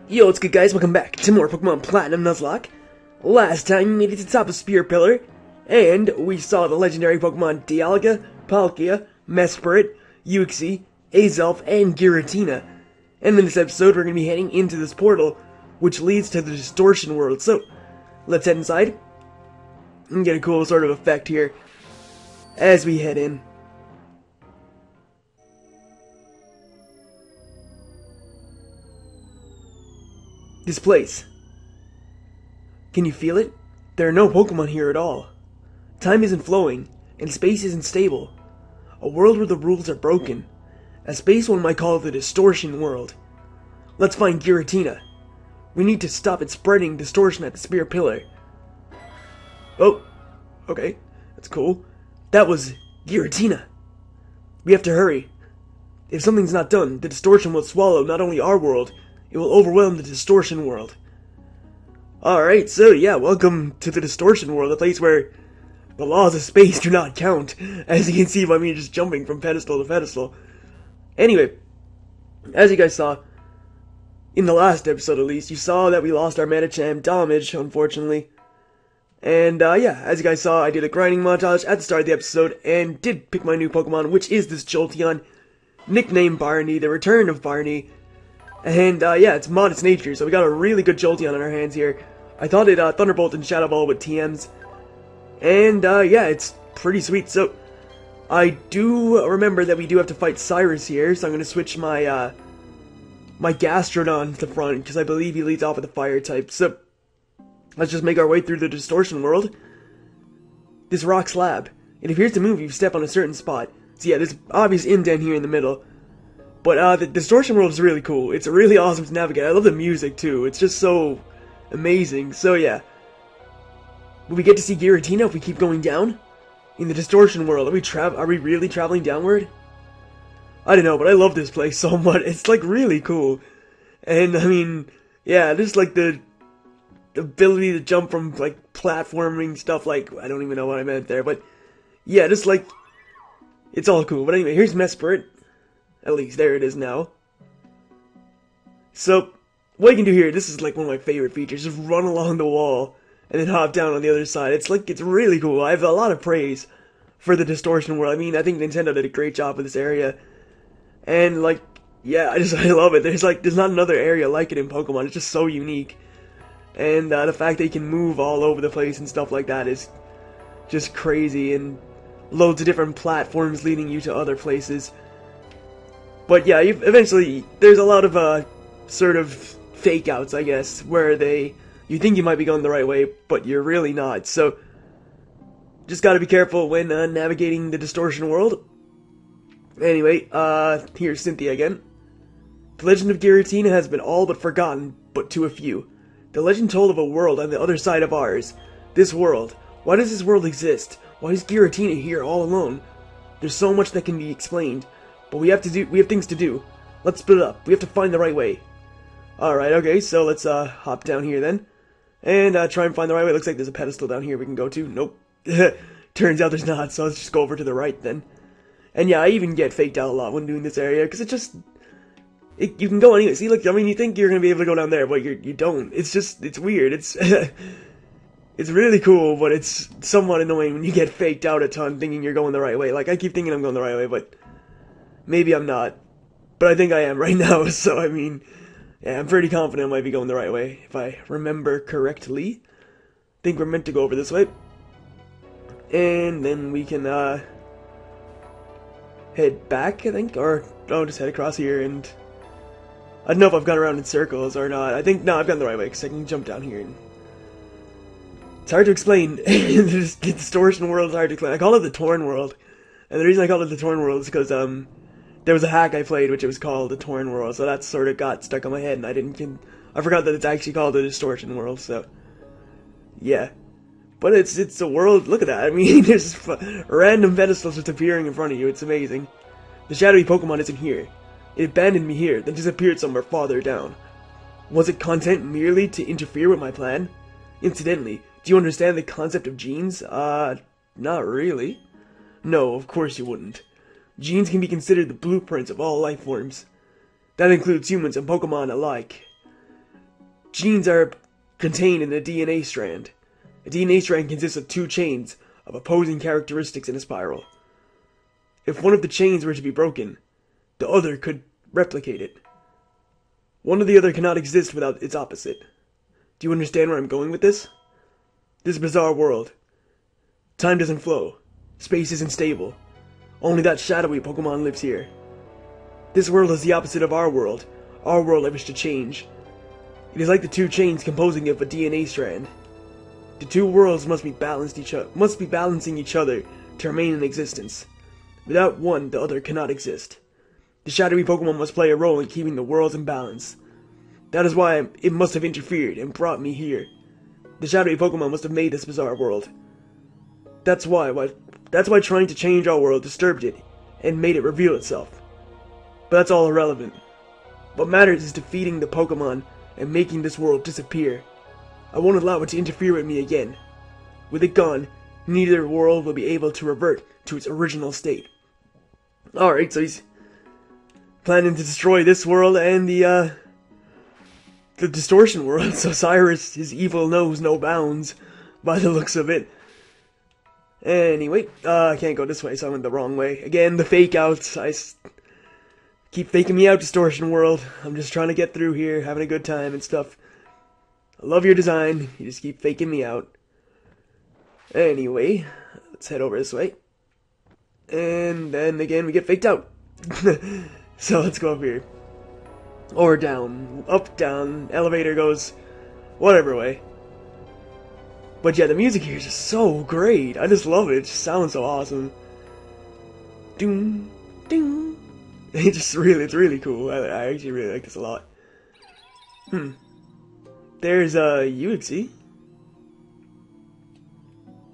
Yo, what's good guys? Welcome back to more Pokemon Platinum Nuzlocke. Last time we made it to the top of Spear Pillar, and we saw the legendary Pokemon Dialga, Palkia, Mesprit, Uxie, Azelf, and Giratina. And in this episode we're going to be heading into this portal, which leads to the Distortion World. So, let's head inside and get a cool sort of effect here as we head in. This place. Can you feel it? There are no Pokemon here at all. Time isn't flowing, and space isn't stable. A world where the rules are broken. A space one might call the Distortion World. Let's find Giratina. We need to stop it spreading distortion at the Spear Pillar. Oh, okay, that's cool. That was Giratina. We have to hurry. If something's not done, the distortion will swallow not only our world, it will overwhelm the Distortion World. Alright, so yeah, welcome to the Distortion World, a place where the laws of space do not count, as you can see by me just jumping from pedestal to pedestal. Anyway, as you guys saw, in the last episode at least, you saw that we lost our Medicham damage, unfortunately. And yeah, as you guys saw, I did a grinding montage at the start of the episode, and did pick my new Pokemon, which is this Jolteon, nicknamed Barney, the return of Barney. And, yeah, it's modest nature, so we got a really good Jolteon on our hands here. I thought it, Thunderbolt and Shadow Ball with TMs. And, yeah, it's pretty sweet. So, I do remember that we do have to fight Cyrus here, so I'm gonna switch my, my Gastrodon to the front, because I believe he leads off with a fire type. So, let's just make our way through the Distortion World. This rock slab. It appears to move if you step on a certain spot. So yeah, there's obvious indent here in the middle. But, the Distortion World is really cool. It's really awesome to navigate. I love the music, too. It's just so amazing. So, yeah. Will we get to see Giratina if we keep going down? In the Distortion World, are we really traveling downward? I don't know, but I love this place so much. It's, like, really cool. And, I mean, yeah, just, like, the ability to jump from, like, platforming stuff, like, I don't even know what I meant there, but, yeah, just, like, it's all cool. But anyway, here's Mesprit. At least, there it is now. So, what you can do here, this is like one of my favorite features, just run along the wall, and then hop down on the other side. It's like, it's really cool. I have a lot of praise for the Distortion World. I mean, I think Nintendo did a great job with this area. And, like, yeah, I love it. There's not another area like it in Pokemon. It's just so unique. And, the fact that you can move all over the place and stuff like that is just crazy, and loads of different platforms leading you to other places. But yeah, eventually, there's a lot of, sort of fake outs, I guess, where you think you might be going the right way, but you're really not. So, just gotta be careful when, navigating the Distortion World. Anyway, here's Cynthia again. The legend of Giratina has been all but forgotten, but to a few. The legend told of a world on the other side of ours. This world. Why does this world exist? Why is Giratina here all alone? There's so much that can be explained. But we have things to do. Let's split it up. We have to find the right way. Alright, okay, so let's hop down here then. And try and find the right way. Looks like there's a pedestal down here we can go to. Nope. Turns out there's not, so let's just go over to the right then. And yeah, I even get faked out a lot when doing this area, because you can go anyway. See, look, I mean, you think you're going to be able to go down there, but you don't. It's weird. It's it's really cool, but it's somewhat annoying when you get faked out a ton thinking you're going the right way. Like, I keep thinking I'm going the right way, but maybe I'm not, but I think I am right now, so I mean, yeah, I'm pretty confident I might be going the right way, if I remember correctly. I think we're meant to go over this way. And then we can, head back, I think, or, oh, just head across here, and I don't know if I've gone around in circles or not. I think, no, I've gone the right way, because I can jump down here, and it's hard to explain. The Distortion World is hard to explain. I call it the Torn World, and the reason I call it the Torn World is because, there was a hack I played which it was called the Torn World, so that sort of got stuck on my head, and I forgot that it's actually called the Distortion World, so, yeah. But it's a world, look at that, I mean, there's random pedestals just appearing in front of you, it's amazing. The shadowy Pokemon isn't here. It abandoned me here, then disappeared somewhere farther down. Was it content merely to interfere with my plan? Incidentally, do you understand the concept of genes? Not really. No, of course you wouldn't. Genes can be considered the blueprints of all life forms. That includes humans and Pokemon alike. Genes are contained in a DNA strand. A DNA strand consists of two chains of opposing characteristics in a spiral. If one of the chains were to be broken, the other could replicate it. One or the other cannot exist without its opposite. Do you understand where I'm going with this? This bizarre world. Time doesn't flow. Space isn't stable. Only that shadowy Pokemon lives here. This world is the opposite of our world I wish to change. It is like the two chains composing of a DNA strand. The two worlds must be balancing each other to remain in existence. Without one, the other cannot exist. The shadowy Pokemon must play a role in keeping the worlds in balance. That is why it must have interfered and brought me here. The shadowy Pokemon must have made this bizarre world. That's why trying to change our world disturbed it and made it reveal itself. But that's all irrelevant. What matters is defeating the Pokemon and making this world disappear. I won't allow it to interfere with me again. With it gone, neither world will be able to revert to its original state. Alright, so he's planning to destroy this world and the Distortion World. So Cyrus, his evil knows no bounds, by the looks of it. Anyway, I can't go this way, so I went the wrong way. Again, the fake outs. Keep faking me out, Distortion World. I'm just trying to get through here, having a good time and stuff. I love your design. You just keep faking me out. Anyway, let's head over this way. And then again, we get faked out. So let's go up here. Or down. Up, down. Elevator goes whatever way. But yeah, the music here is just so great. I just love it. It just sounds so awesome. Doom, ding. It's really cool. I actually really like this a lot. There's a Uxie.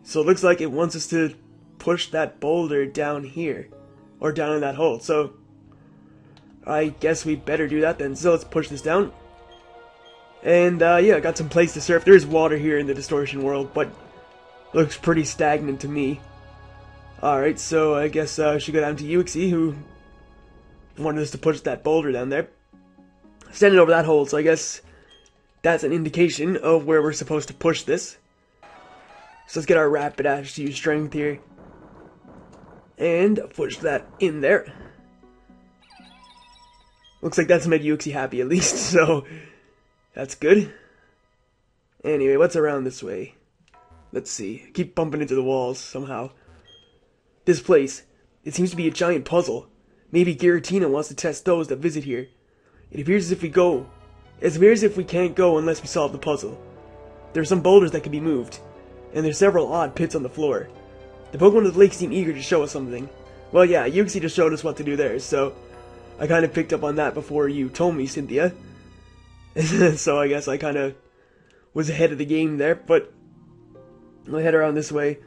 So it looks like it wants us to push that boulder down here. Or down in that hole. So I guess we better do that then. So let's push this down. And yeah, got some place to surf. There's water here in the Distortion World, but looks pretty stagnant to me. Alright, so I guess I should go down to Uxie, who wanted us to push that boulder down there. Standing over that hole, so I guess that's an indication of where we're supposed to push this. So let's get our rapid attitude strength here. And push that in there. Looks like that's made Uxie happy at least, so that's good. Anyway, what's around this way? Let's see. I keep bumping into the walls somehow. This place, it seems to be a giant puzzle. Maybe Giratina wants to test those that visit here. It appears as if we can't go unless we solve the puzzle. There are some boulders that can be moved, and there's several odd pits on the floor. The Pokemon of the lake seem eager to show us something. Well, yeah, Uxie just showed us what to do there, so I kind of picked up on that before you told me, Cynthia. So I guess I kind of was ahead of the game there, but I'll head around this way,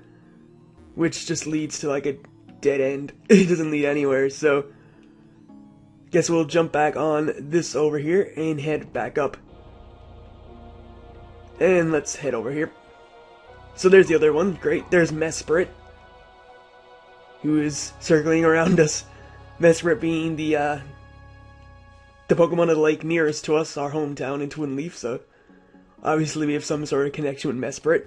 which just leads to like a dead end. It doesn't lead anywhere, so guess we'll jump back on this over here and head back up. And let's head over here. So there's the other one. Great. There's Mesprit, who is circling around us. Mesprit being the Pokemon of the lake nearest to us, our hometown in Twin Leaf, so obviously we have some sort of connection with Mesprit.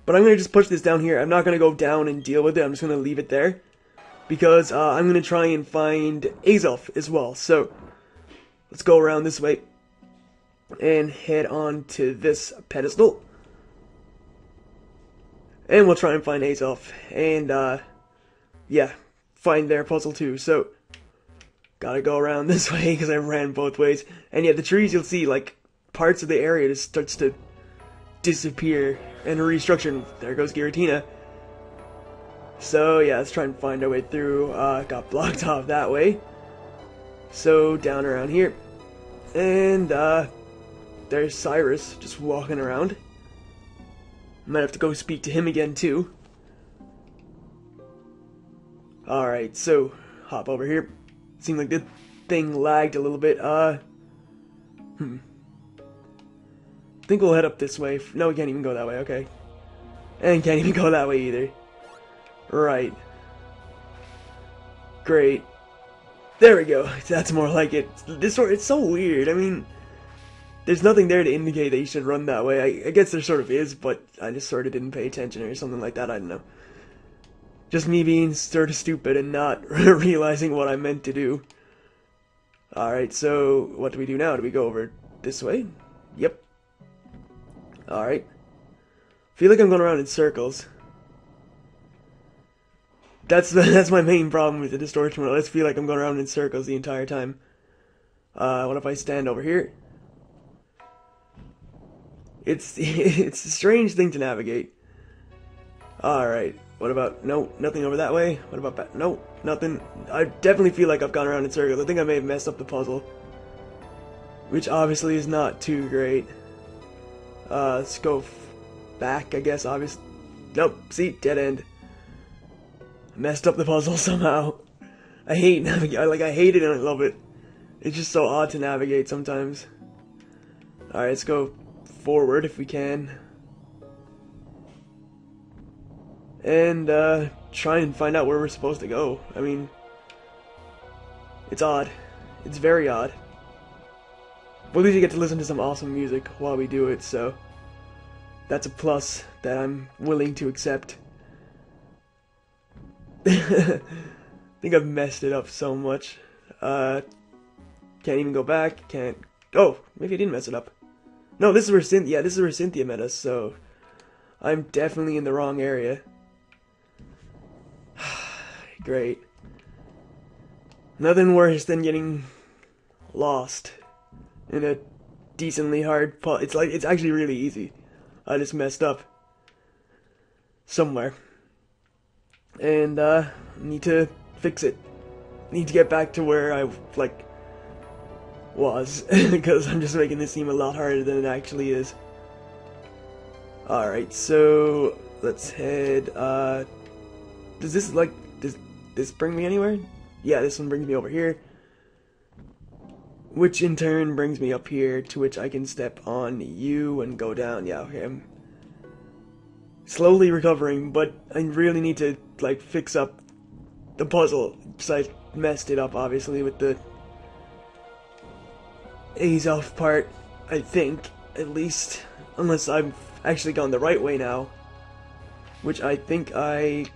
But I'm going to just push this down here. I'm not going to go down and deal with it. I'm just going to leave it there, because I'm going to try and find Azelf as well. So let's go around this way and head on to this pedestal. And we'll try and find Azelf. And, yeah, find their puzzle too. So gotta go around this way because I ran both ways. And yeah, the trees, you'll see, like, parts of the area just starts to disappear and restructure. And there goes Giratina. So yeah, let's try and find our way through. Got blocked off that way. So down around here. And there's Cyrus just walking around. Might have to go speak to him again too. Alright, so hop over here. Seemed like the thing lagged a little bit. I think we'll head up this way. No, we can't even go that way, okay. And can't even go that way either. Right. Great. There we go. That's more like it. It's so weird. I mean, there's nothing there to indicate that you should run that way. I guess there sort of is, but I just sort of didn't pay attention or something like that. I don't know. Just me being sort of stupid and not realizing what I meant to do. Alright, so what do we do now? Do we go over this way? Yep. Alright. Feel like I'm going around in circles. That's my main problem with the Distortion World. I just feel like I'm going around in circles the entire time. What if I stand over here? It's a strange thing to navigate. Alright, what about, no, nothing over that way. What about that? No, nothing. I definitely feel like I've gone around in circles. I think I may have messed up the puzzle, which obviously is not too great. Let's go back, I guess, obviously. Nope, see, dead end. Messed up the puzzle somehow. I hate navigating. I hate it and I love it. It's just so odd to navigate sometimes. Alright, let's go forward if we can. And try and find out where we're supposed to go. I mean, it's odd. It's very odd. But at least you get to listen to some awesome music while we do it, so that's a plus that I'm willing to accept. I think I've messed it up so much. Can't even go back. Can't. Oh, maybe I didn't mess it up. No, this is where Cynthia. Yeah, this is where Cynthia met us. So I'm definitely in the wrong area. Great. Nothing worse than getting lost in a decently hard puzzle. It's actually really easy. I just messed up somewhere. And need to fix it. Need to get back to where I was because I'm just making this seem a lot harder than it actually is. Alright, so let's head does this bring me anywhere? Yeah, this one brings me over here, which in turn brings me up here, to which I can step on you and go down. Yeah, okay, I'm slowly recovering, but I really need to fix up the puzzle because I messed it up obviously with the Azoth part, I think, at least, unless I've actually gone the right way now, which I think I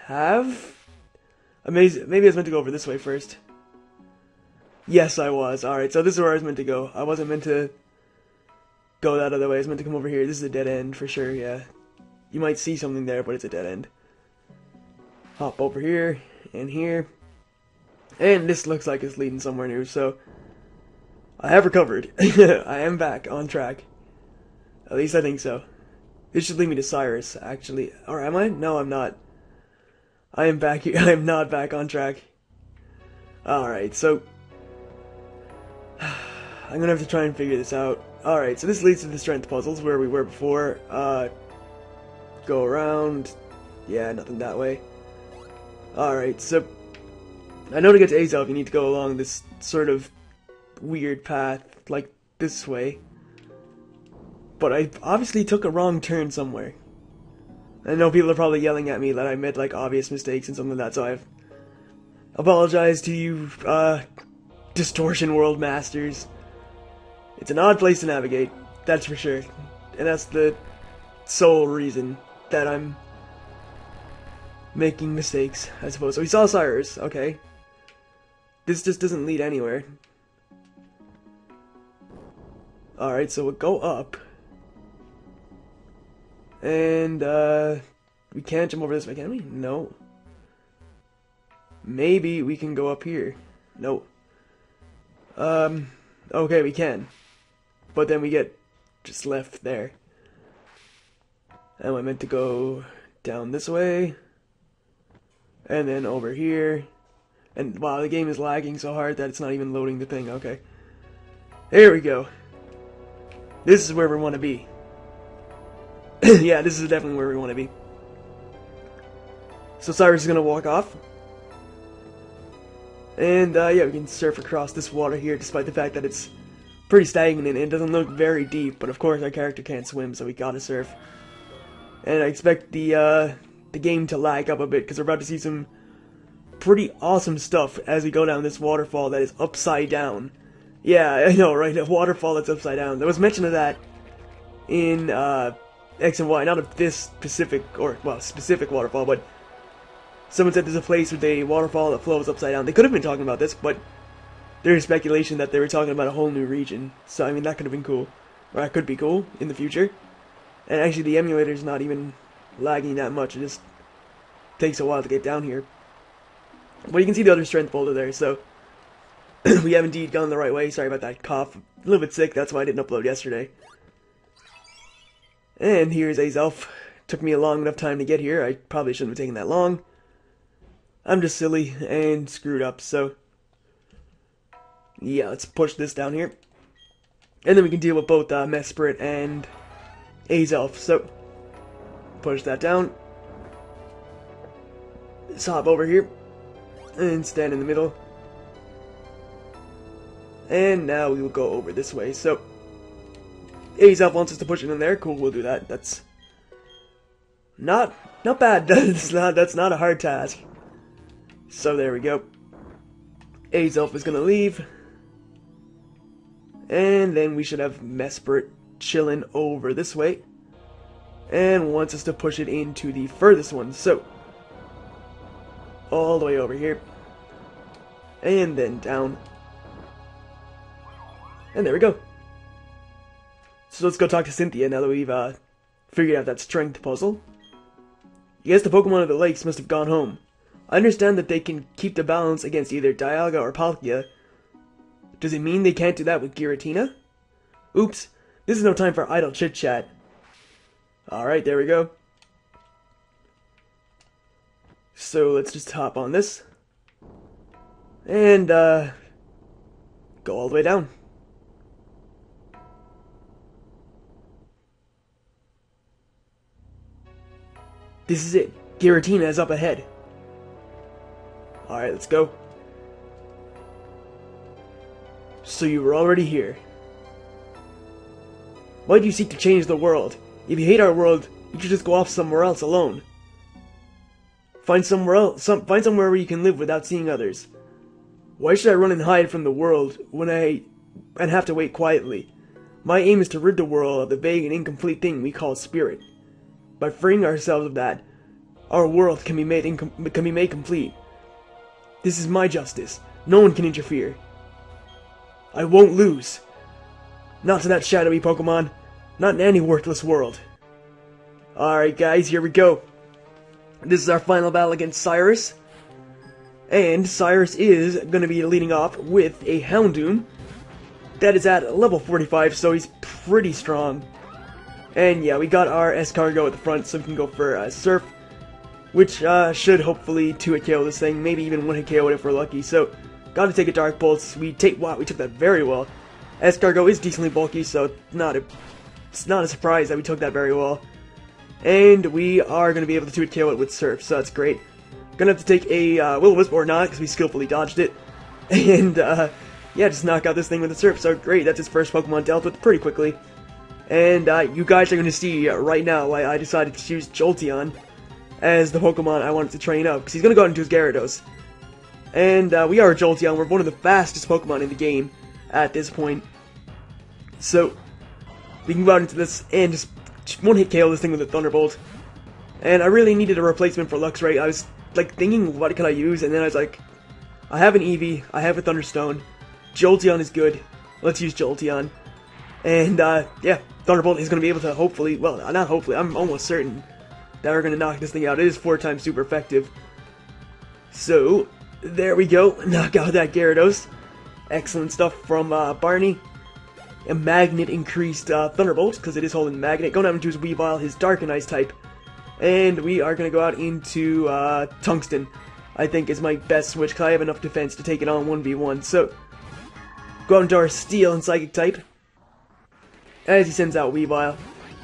have. Maybe I was meant to go over this way first. Yes, I was. Alright, so this is where I was meant to go. I wasn't meant to go that other way. I was meant to come over here. This is a dead end for sure, yeah. You might see something there, but it's a dead end. Hop over here, and here. And this looks like it's leading somewhere new, so I have recovered. I am back on track. At least I think so. This should lead me to Cyrus, actually. Or am I? No, I'm not. I am back here. I am not back on track. Alright, so I'm gonna have to try and figure this out. Alright, so this leads to the strength puzzles where we were before. Go around. Yeah, nothing that way. Alright, so I know to get to Azoth you need to go along this sort of weird path, like this way. But I obviously took a wrong turn somewhere. I know people are probably yelling at me that I made obvious mistakes and something like that, so I've apologized to you, Distortion World masters. It's an odd place to navigate, that's for sure. And that's the sole reason that I'm making mistakes, I suppose. So we saw Cyrus, okay. This just doesn't lead anywhere. Alright, so we'll go up. And, we can't jump over this way, can we? No. Maybe we can go up here. No. Okay, we can. But then we get just left there. And I meant to go down this way. And then over here. And wow, the game is lagging so hard that it's not even loading the thing. Okay. Here we go. This is where we want to be. Yeah, this is definitely where we want to be. So Cyrus is going to walk off. And, yeah, we can surf across this water here, despite the fact that it's pretty stagnant and it doesn't look very deep. But of course, our character can't swim, so we gotta surf. And I expect the game to lag up a bit, because we're about to see some pretty awesome stuff as we go down this waterfall that is upside down. Yeah, I know, right? A waterfall that's upside down. There was mention of that in X and Y, not of this specific, or, well, specific waterfall, but someone said there's a place with a waterfall that flows upside down. They could have been talking about this, but there's speculation that they were talking about a whole new region. So, I mean, that could have been cool. Or that could be cool in the future. And actually, the emulator's not even lagging that much. It just takes a while to get down here. But you can see the other strength boulder there, so we have indeed gone the right way. Sorry about that cough. A little bit sick, that's why I didn't upload yesterday. And here's Azelf. Took me a long enough time to get here. I probably shouldn't have taken that long. I'm just silly and screwed up, so yeah, let's push this down here. And then we can deal with both Mesprit and Azelf. So, push that down. Let's hop over here. And stand in the middle. And now we will go over this way. So, Azelf wants us to push it in there. Cool, we'll do that. That's not bad. That's not a hard task. So there we go. Azelf is gonna leave. And then we should have Mesprit chilling over this way. And wants us to push it into the furthest one. So, all the way over here. And then down. And there we go. So let's go talk to Cynthia now that we've figured out that strength puzzle. I guess the Pokemon of the lakes must have gone home. I understand that they can keep the balance against either Dialga or Palkia. Does it mean they can't do that with Giratina? Oops, this is no time for idle chit-chat. Alright, there we go. So let's just hop on this. And, go all the way down. This is it. Giratina is up ahead. Alright, let's go. So you were already here. Why do you seek to change the world? If you hate our world, you should just go off somewhere else alone. Find somewhere where you can live without seeing others. Why should I run and hide from the world and have to wait quietly? My aim is to rid the world of the vague and incomplete thing we call spirit. By freeing ourselves of that, our world can be made complete. This is my justice. No one can interfere. I won't lose. Not to that shadowy Pokemon. Not in any worthless world. Alright guys, here we go. This is our final battle against Cyrus. And Cyrus is going to be leading off with a Houndoom. That is at level 45, so he's pretty strong. And yeah, we got our Escargot at the front, so we can go for Surf. Which should hopefully 2-hit KO this thing, maybe even 1-hit KO it if we're lucky. So, gotta take a Dark Pulse. Wow, we took that very well. Escargot is decently bulky, so it's not a surprise that we took that very well. And we are going to be able to 2-hit KO it with Surf, so that's great. Gonna have to take a Will-O-Wisp or not, because we skillfully dodged it. And, yeah, just knock out this thing with a Surf, so great. That's his first Pokemon dealt with pretty quickly. And you guys are going to see right now why I decided to choose Jolteon as the Pokemon I wanted to train up, because he's going to go out into his Gyarados. And we are Jolteon. We're one of the fastest Pokemon in the game at this point. So, we can go out into this and just 1-hit KO this thing with a Thunderbolt. And I really needed a replacement for Luxray. I was like thinking, what can I use? And then I was like, I have an Eevee, I have a Thunderstone, Jolteon is good, let's use Jolteon. And yeah, Thunderbolt is going to be able to hopefully, well, not hopefully, I'm almost certain that we're going to knock this thing out. It is 4 times super effective. So, there we go, knock out that Gyarados. Excellent stuff from Barney. A Magnet increased Thunderbolt, because it is holding Magnet. Going out into his Weavile, his Dark and Ice type. And we are going to go out into Tungsten, I think is my best switch, because I have enough defense to take it on 1v1. So, go out into our Steel and Psychic type, as he sends out Weavile.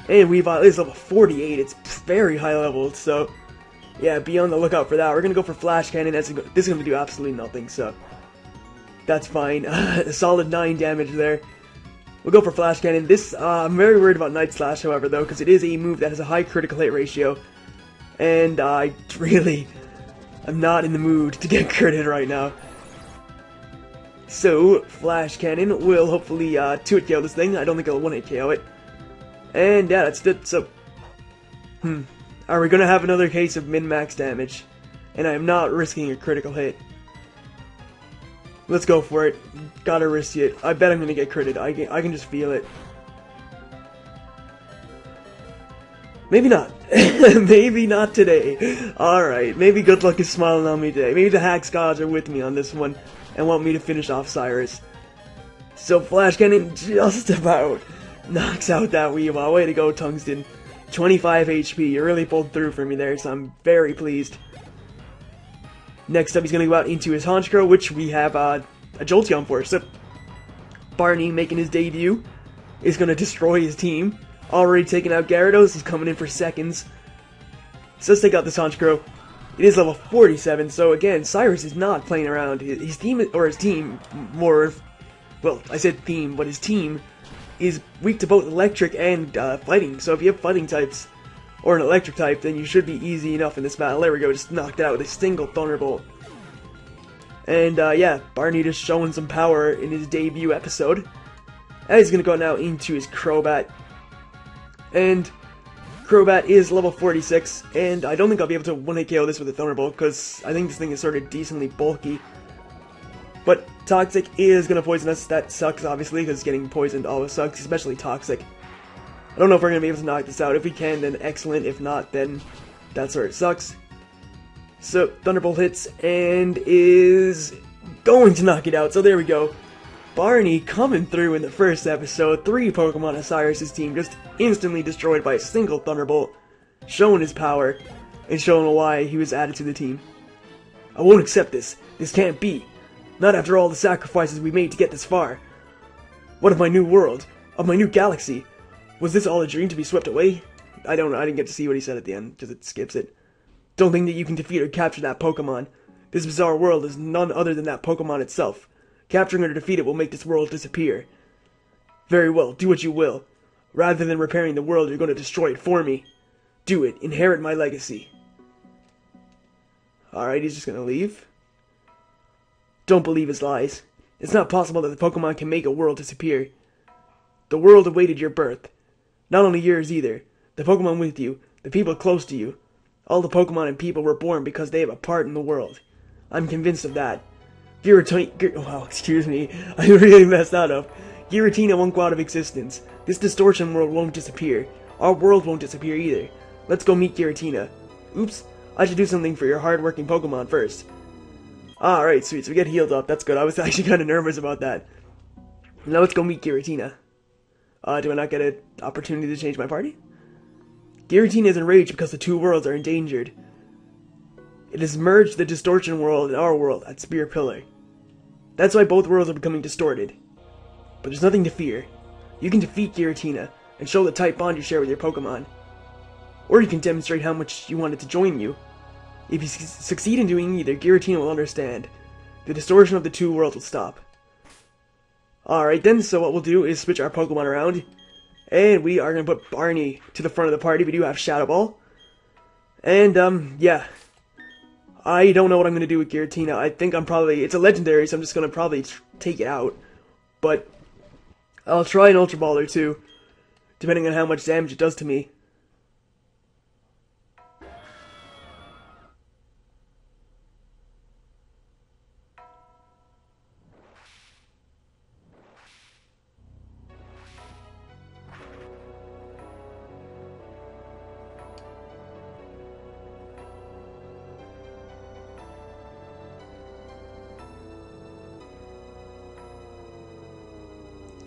And Weavile is level 48, it's very high leveled, so yeah, be on the lookout for that. We're going to go for Flash Cannon, this is going to do absolutely nothing, so that's fine. A solid 9 damage there. We'll go for Flash Cannon. This, I'm very worried about Night Slash, however, though, because it is a move that has a high critical hit ratio. And I really am not in the mood to get critted right now. So, Flash Cannon will hopefully 2-hit KO this thing. I don't think it'll 1-hit KO it. And yeah, that's it. So, are we gonna have another case of min-max damage? And I am not risking a critical hit. Let's go for it. Gotta risk it. I bet I'm gonna get critted. I can just feel it. Maybe not. Maybe not today. Alright, maybe good luck is smiling on me today. Maybe the Hax gods are with me on this one and want me to finish off Cyrus. So Flash Cannon just about knocks out that Weavile. Way to go, Tungsten. 25 HP. You really pulled through for me there, so I'm very pleased. Next up, he's going to go out into his Honchkrow, which we have a Jolteon for. So Barney, making his debut, is going to destroy his team. Already taking out Gyarados, he's coming in for seconds. So let's take out this Honchkrow. It is level 47, so again, Cyrus is not playing around. His team, more, well, I said theme, but his team is weak to both electric and fighting. So if you have fighting types, or an electric type, then you should be easy enough in this battle. There we go, just knocked it out with a single Thunderbolt. And yeah, Barney just showing some power in his debut episode. And he's going to go now into his Crobat. And Crobat is level 46, and I don't think I'll be able to 1-hit KO this with a Thunderbolt, because I think this thing is sort of decently bulky. But Toxic is going to poison us. That sucks, obviously, because getting poisoned always sucks, especially Toxic. I don't know if we're going to be able to knock this out. If we can, then excellent. If not, then that sort of sucks. So, Thunderbolt hits, and is going to knock it out. So there we go. Barney coming through in the first episode. 3 Pokemon of Cyrus' team just instantly destroyed by a single Thunderbolt, showing his power, and showing why he was added to the team. I won't accept this. This can't be. Not after all the sacrifices we made to get this far. What of my new world? Of my new galaxy? Was this all a dream to be swept away? I don't know. I didn't get to see what he said at the end, because it skips it. Don't think that you can defeat or capture that Pokemon. This bizarre world is none other than that Pokemon itself. Capturing or defeat it will make this world disappear. Very well, do what you will. Rather than repairing the world, you're going to destroy it for me. Do it. Inherit my legacy. Alright, he's just going to leave. Don't believe his lies. It's not possible that the Pokemon can make a world disappear. The world awaited your birth. Not only yours either. The Pokemon with you, the people close to you. All the Pokemon and people were born because they have a part in the world. I'm convinced of that. Wow, excuse me, I really messed that up. Giratina won't go out of existence. This Distortion World won't disappear. Our world won't disappear either. Let's go meet Giratina. Oops, I should do something for your hard-working Pokemon first. Alright, sweet, so we get healed up, that's good. I was actually kind of nervous about that. Now let's go meet Giratina. Do I not get an opportunity to change my party? Giratina is enraged because the 2 worlds are endangered. It has merged the Distortion World and our world at Spear Pillar. That's why both worlds are becoming distorted. But there's nothing to fear. You can defeat Giratina and show the tight bond you share with your Pokemon. Or you can demonstrate how much you want it to join you. If you succeed in doing either, Giratina will understand. The distortion of the 2 worlds will stop. Alright then, so what we'll do is switch our Pokemon around. And we are going to put Barney to the front of the party. We do have Shadow Ball. And, yeah. I don't know what I'm going to do with Giratina. I think I'm probably... It's a legendary, so I'm just going to probably take it out. But I'll try an Ultra Ball or two, depending on how much damage it does to me.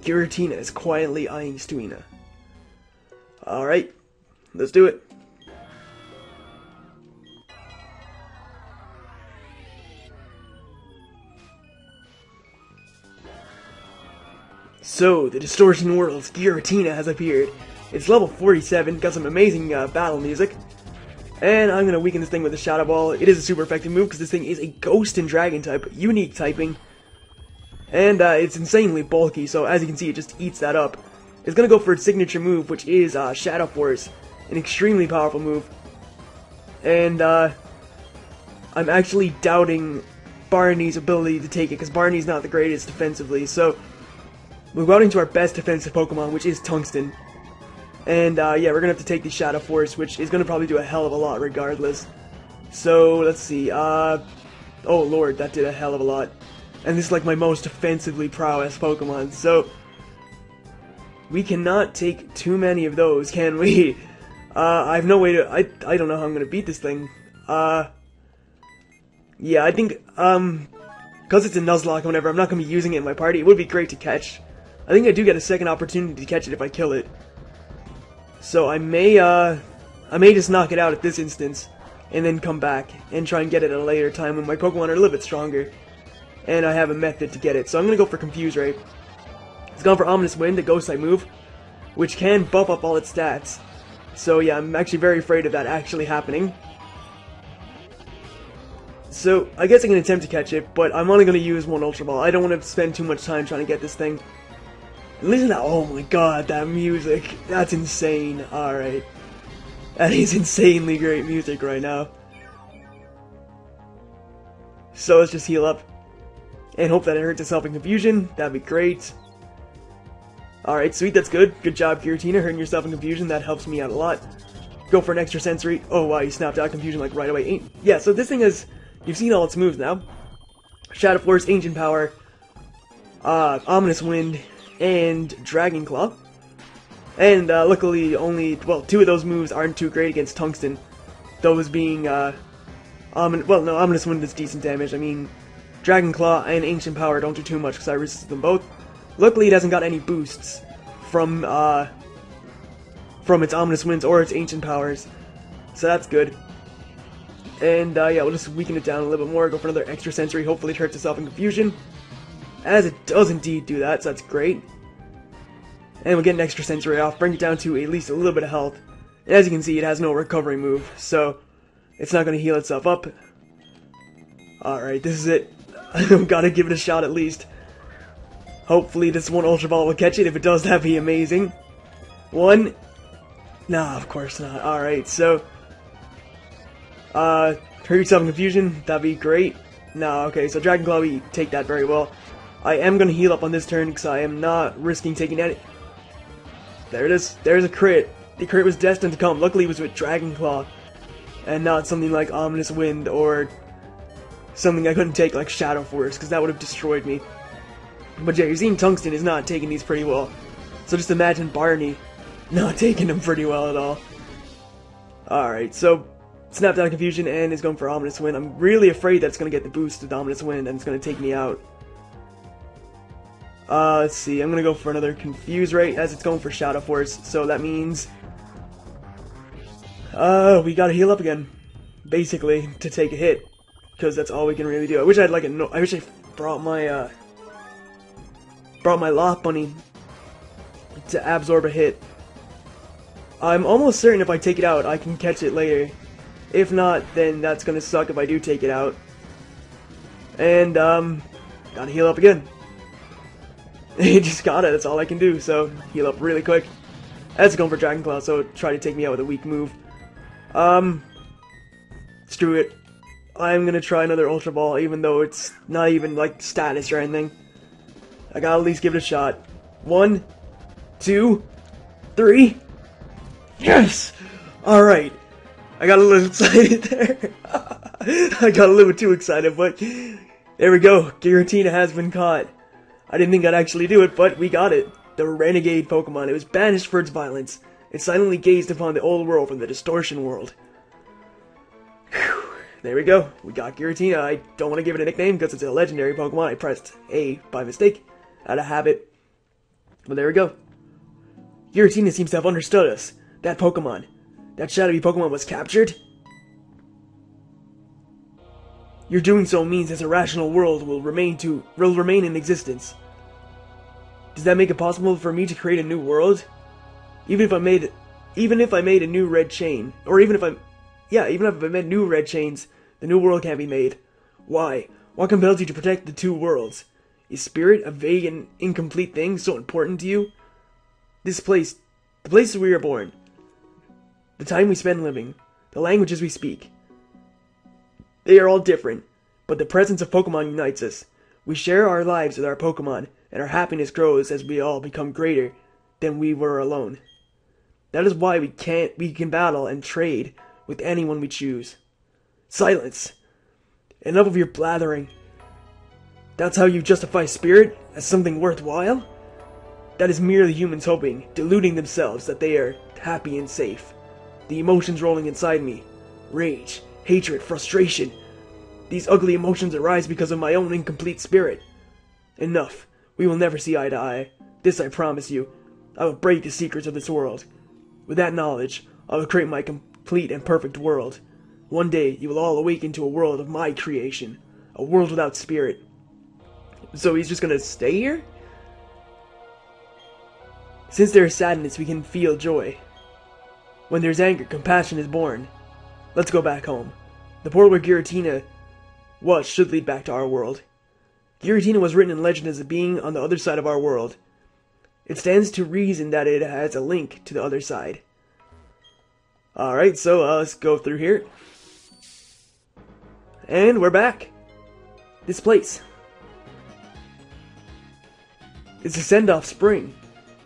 Giratina is quietly eyeing Stuina. Alright, let's do it. So, the Distortion World's Giratina has appeared. It's level 47, got some amazing battle music. And I'm going to weaken this thing with a Shadow Ball. It is a super effective move because this thing is a Ghost and Dragon type, unique typing. And it's insanely bulky, so as you can see, it just eats that up. It's going to go for its signature move, which is Shadow Force, an extremely powerful move. And I'm actually doubting Barney's ability to take it, because Barney's not the greatest defensively. So we go out into our best defensive Pokemon, which is Tungsten. And yeah, we're gonna have to take the Shadow Force, which is gonna probably do a hell of a lot regardless. So let's see. Oh lord, that did a hell of a lot. And this is like my most defensively prowess Pokemon. So we cannot take too many of those, can we? I have no way to. I don't know how I'm gonna beat this thing. Yeah, I think because it's a Nuzlocke or whatever, I'm not gonna be using it in my party. It would be great to catch. I think I do get a second opportunity to catch it if I kill it. So I may just knock it out at this instance, and then come back and try and get it at a later time when my Pokemon are a little bit stronger, and I have a method to get it. So I'm gonna go for Confuse Ray. It's gone for Ominous Wind, the Ghost type move, which can buff up all its stats. So yeah, I'm actually very afraid of that actually happening. So I guess I can attempt to catch it, but I'm only going to use one Ultra Ball. I don't want to spend too much time trying to get this thing. Listen to that, oh my god, that music. That's insane. Alright. That is insanely great music right now. So let's just heal up. And hope that it hurts itself in Confusion. That'd be great. Alright, sweet, that's good. Good job, Giratina, hurting yourself in Confusion. That helps me out a lot. Go for an extra sensory. Oh wow, you snapped out Confusion like right away. Yeah, so this thing is... You've seen all its moves now. Shadow Force, Ancient Power, Ominous Wind, and Dragon Claw. And luckily only, well, 2 of those moves aren't too great against Tungsten. Those being, Ominous Wind is decent damage. I mean, Dragon Claw and Ancient Power don't do too much because I resist them both. Luckily it hasn't got any boosts from its Ominous Winds or its Ancient Powers. So that's good. And yeah, we'll just weaken it down a little bit more, go for another extra sensory, hopefully it hurts itself in Confusion. As it does indeed do that, so that's great. And we'll get an extra sensory off, bring it down to at least a little bit of health. And as you can see, it has no recovery move, so it's not going to heal itself up. Alright, this is it. I've got to give it a shot at least. Hopefully this one Ultra Ball will catch it. If it does, that'd be amazing. 1. Nah, of course not. Alright, so... hurt yourself in Confusion, that'd be great. No, okay, so Dragon Claw, we take that very well. I am going to heal up on this turn because I am not risking taking any... There it is, there's a crit. The crit was destined to come. Luckily it was with Dragon Claw, and not something like Ominous Wind or something I couldn't take like Shadow Force, because that would have destroyed me. But yeah, you're seeing Tungsten is not taking these pretty well. So just imagine Barney not taking them pretty well at all. Alright, so... Snapped out of Confusion and is going for Ominous Wind. I'm really afraid that it's going to get the boost to Ominous Wind and it's going to take me out. Let's see. I'm going to go for another Confuse Ray as it's going for Shadow Force. So that means... we got to heal up again. Basically, to take a hit. Because that's all we can really do. I wish I had like a... I wish I brought my, Loft Bunny to absorb a hit. I'm almost certain if I take it out, I can catch it later. If not, then that's gonna suck if I do take it out. And, gotta heal up again. You just gotta, that's all I can do, so heal up really quick. That's going for Dragon Claw, so try to take me out with a weak move. Screw it. I'm gonna try another Ultra Ball, even though it's not even, like, status or anything. I gotta at least give it a shot. 1, 2, 3. Yes! Alright. I got a little excited there. I got a little bit too excited, but there we go. Giratina has been caught. I didn't think I'd actually do it, but we got it. The renegade Pokemon. It was banished for its violence. It silently gazed upon the old world from the Distortion World. Whew. There we go. We got Giratina. I don't want to give it a nickname because it's a legendary Pokemon. I pressed A by mistake, out of habit. But there we go. Giratina seems to have understood us. That Pokemon. That shadowy Pokemon was captured? Your doing so means this irrational world will remain in existence. Does that make it possible for me to create a new world? Even if I made a new red chain, or even if I made new red chains, the new world can't be made. Why? What compels you to protect the two worlds? Is spirit a vague and incomplete thing so important to you? This place, the places we are born, the time we spend living, the languages we speak, they are all different. but the presence of Pokemon unites us. We share our lives with our Pokemon, and our happiness grows as we all become greater than we were alone. That is why we can battle and trade with anyone we choose. Silence! Enough of your blathering. That's how you justify spirit as something worthwhile? That is merely humans hoping, deluding themselves that they are happy and safe. The emotions rolling inside me. Rage, hatred, frustration. These ugly emotions arise because of my own incomplete spirit. Enough. We will never see eye to eye. This I promise you. I will break the secrets of this world. With that knowledge, I will create my complete and perfect world. One day, you will all awaken to a world of my creation. A world without spirit. So he's just gonna stay here? Since there is sadness, we can feel joy. When there's anger, compassion is born. Let's go back home. The portal where Giratina was should lead back to our world. Giratina was written in legend as a being on the other side of our world. It stands to reason that it has a link to the other side. Alright, so let's go through here. And we're back. This place. It's a send-off spring.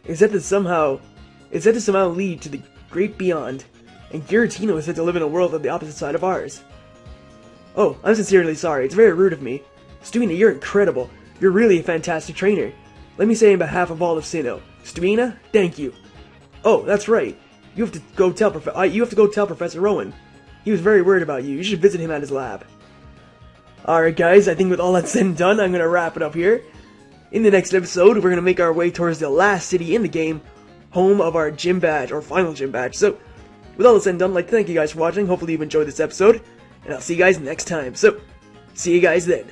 It's said to somehow lead to the great beyond, and Giratina is said to live in a world on the opposite side of ours. Oh, I'm sincerely sorry. It's very rude of me. Stupina, you're incredible. You're really a fantastic trainer. Let me say on behalf of all of Sinnoh, Stupina, thank you. Oh, that's right. You have to go tell Professor Rowan. He was very worried about you. You should visit him at his lab. Alright guys, I think with all that said and done, I'm gonna wrap it up here. In the next episode, we're gonna make our way towards the last city in the game, home of our gym badge, or final gym badge. So, with all this said and done, I'd like to thank you guys for watching. Hopefully you've enjoyed this episode, and I'll see you guys next time. So, see you guys then.